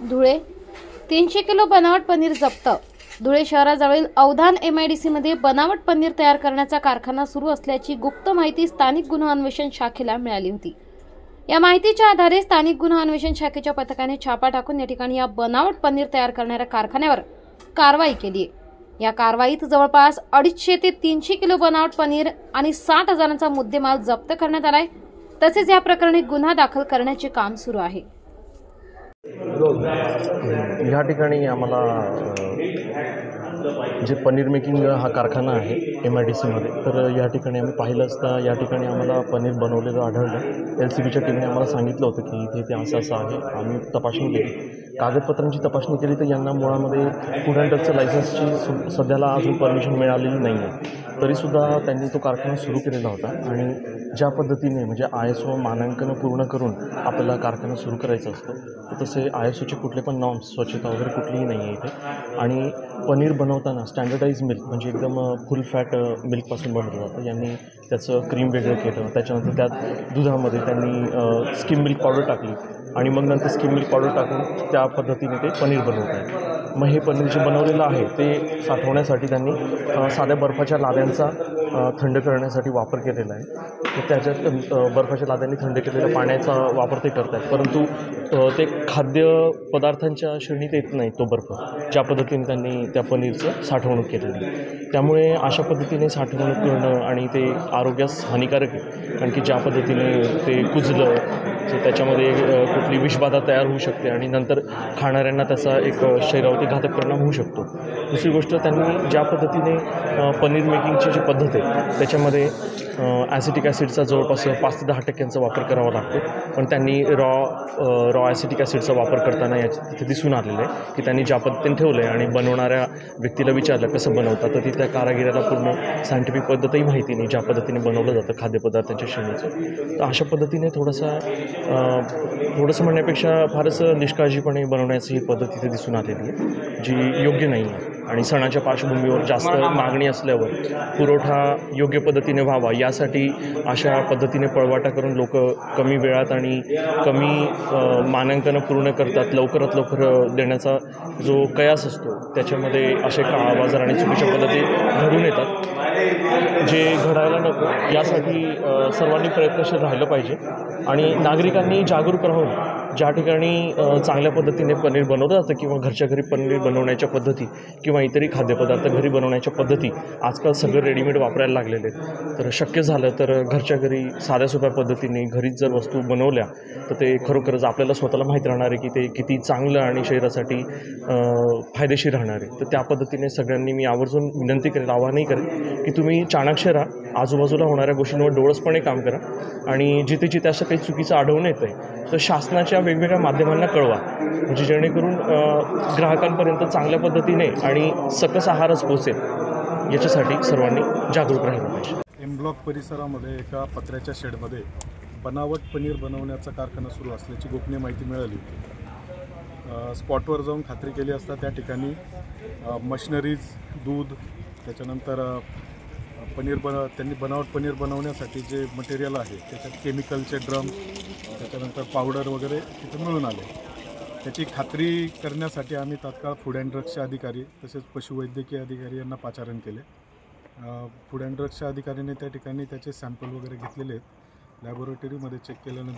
Dhule 300 kilo बनावट पनीर जप्त। धुळे शहराजवळील अवधान MIDC मध्ये बनावट पनीर तयार करण्याचा कारखाना सुरू असल्याची गुप्त माहिती स्थानिक गुन्हा अन्वेषण शाखेला मिळाली होती। या माहितीच्या आधारे स्थानिक गुन्हा अन्वेषण शाखेच्या पथकाने छापा टाकून या ठिकाणी या बनावट पनीर तयार करणाऱ्या कारखान्यावर कारवाई केली आहे। या कारवाईत जवळपास 250 ते 300 किलो बनावट पनीर आणि 60,000चा मुद्देमाल जप्त करण्यात आलाय। तसेच या प्रकरणी गुन्हा दाखल करण्याचे काम सुरू आहे। या ठिकाणी आम्हाला जे पनीर मेकिंग हा कारखाना आहे MIDC मध्ये, तर या ठिकाणी आम्ही पाहिलं असता या ठिकाणी आम्हाला पनीर बनवलेलं आढळलं। LCBच्या टीमने आम्हाला सांगितलं होतं की इथे ते असं आहे। आम्ही तपासणी केली, कागदपत्रांची तपासणी केली, तर यांना मुळामध्ये फूड अँड ड्रगचं लायसन्सची सध्याला अजून परमिशन मिळालेली नाही आहे। तरीसुद्धा त्यांनी तो कारखाना सुरू केलेला होता आणि ज्या पद्धतीने म्हणजे ISO मानांकन पूर्ण करून आपल्याला कारखाना सुरू करायचा असतो, तर तसे ISOचे कुठले पण नॉर्म्स, स्वच्छता वगैरे कुठलीही नाही आहे इथे। आणि पनीर बनवताना स्टँडर्डाइज मिल्क म्हणजे एकदम फुल फॅट मिल्कपासून बनवलं जातं। यांनी त्याचं क्रीम वेगळं केलं, त्याच्यानंतर त्यात दुधामध्ये त्यांनी स्किम मिल्क पावडर टाकली आणि मग नंतर स्किम मिल्क पावडर टाकून त्या पद्धतीने ते पनीर बनवत आहे। मग हे पनीर जे बनवलेलं आहे ते साठवण्यासाठी त्यांनी साध्या बर्फाच्या लाद्यांचा थंड करण्यासाठी वापर केलेला आहे। तर त्याच्यात बर्फाच्या लाद्यांनी थंड केलेल्या पाण्याचा वापर ते करत आहेत, परंतु ते खाद्य पदार्थांच्या श्रेणीत येत नाही तो बर्फ, ज्या पद्धतीने त्यांनी त्या पनीरचं साठवणूक केलेली आहे। त्यामुळे अशा पद्धतीने साठवणूक करणं आणि ते आरोग्यास हानिकारक आहे, कारण की ज्या पद्धतीने ते कुजलं तर त्याच्यामध्ये कुठली विषबाधा तयार होऊ शकते आणि नंतर खाणाऱ्यांना त्याचा एक शरीरावरती घातक परिणाम होऊ शकतो। दुसरी गोष्ट, त्यांनी ज्या पद्धतीने पनीर मेकिंगची जी पद्धत आहे त्याच्यामध्ये ॲसिटिक ॲसिडचा जवळपास 5 ते 10% वापर करावा लागतो, पण त्यांनी रॉ ॲसिटिक ॲसिडचा वापर करताना तिथे दिसून आलेलं आहे की त्यांनी ज्या पद्धतीने ठेवलं आहे आणि बनवणाऱ्या व्यक्तीला विचारलं कसं बनवतात, तर ती त्या कारागिराला पूर्ण सायंटिफिक पद्धतही माहिती नाही ज्या पद्धतीने बनवलं जातं खाद्यपदार्थांच्या श्रेणीचं। तर अशा पद्धतीने थोडंसं म्हणण्यापेक्षा फारच निष्काळजीपणे बनवण्याची ही पद्धत तिथे दिसून आलेली आहे, जी योग्य नाही आहे। आणि सणाच्या पार्श्वभूमीवर जास्त मागणी असल्यावर पुरवठा योग्य पद्धतीने व्हावा यासाठी अशा पद्धतीने पळवाटा करून लोक कमी वेळात आणि कमी मानांकनं पूर्ण करतात, लवकरात लवकर देण्याचा जो कयास असतो त्याच्यामध्ये असे काळाबाजार आणि चुकीच्या पद्धती घडून येतात, जे घडायला नको यासाठी सर्वांनी प्रयत्नशील राहिलं पाहिजे आणि नागरिकांनी जागरूक राहून ज्या ठिकाणी चांगल्या पद्धतीने पनीर बनवलं जातं किंवा घरच्या घरी पनीर बनवण्याच्या पद्धती किंवा इतरही खाद्यपदार्थ घरी बनवण्याच्या पद्धती आजकाल सगळं रेडीमेड वापरायला लागलेले आहेत, तर शक्य झालं तर घरच्या घरी साध्या सोप्या पद्धतीने घरीच जर वस्तू बनवल्या तर ते खरोखरच आपल्याला स्वतःला माहीत राहणार आहे की ते किती चांगलं आणि शरीरासाठी फायदेशीर राहणार आहे। तर त्या पद्धतीने सगळ्यांनी मी आवर्जून विनंती करेल, आवाहनही करेल की तुम्ही चाणाक्ष राहा, आजूबाजूला होणाऱ्या गोष्टींवर डोळसपणे काम करा आणि जिथे जिथे असं काही चुकीचं आढळून येतं आहे तर शासनाच्या वेगवेगळ्या माध्यमांना कळवा, म्हणजे जेणेकरून ग्राहकांपर्यंत चांगल्या पद्धतीने आणि सकस आहारच पोहोचेल, याच्यासाठी सर्वांनी जागरूक राहिलं पाहिजे। M ब्लॉक परिसरामध्ये एका पत्र्याच्या शेडमध्ये बनावट पनीर बनवण्याचा कारखाना सुरू असल्याची गोपनीय माहिती मिळाली होती। स्पॉटवर जाऊन खात्री केली असता त्या ठिकाणी मशिनरीज, दूध, त्याच्यानंतर त्यांनी बनावट पनीर बनवण्यासाठी जे मटेरियल आहे त्याच्यात केमिकलचे ड्रम, त्याच्यानंतर पावडर वगैरे तिथे मिळून आले। त्याची खात्री करण्यासाठी आम्ही तात्काळ फूड अँड ड्रग्सचे अधिकारी तसेच पशुवैद्यकीय अधिकारी यांना पाचारण केले। फूड अँड ड्रग्सच्या अधिकाऱ्याने त्या ठिकाणी त्याचे सॅम्पल वगैरे घेतलेले आहेत, लॅबोरेटरीमध्ये चेक केल्यानंतर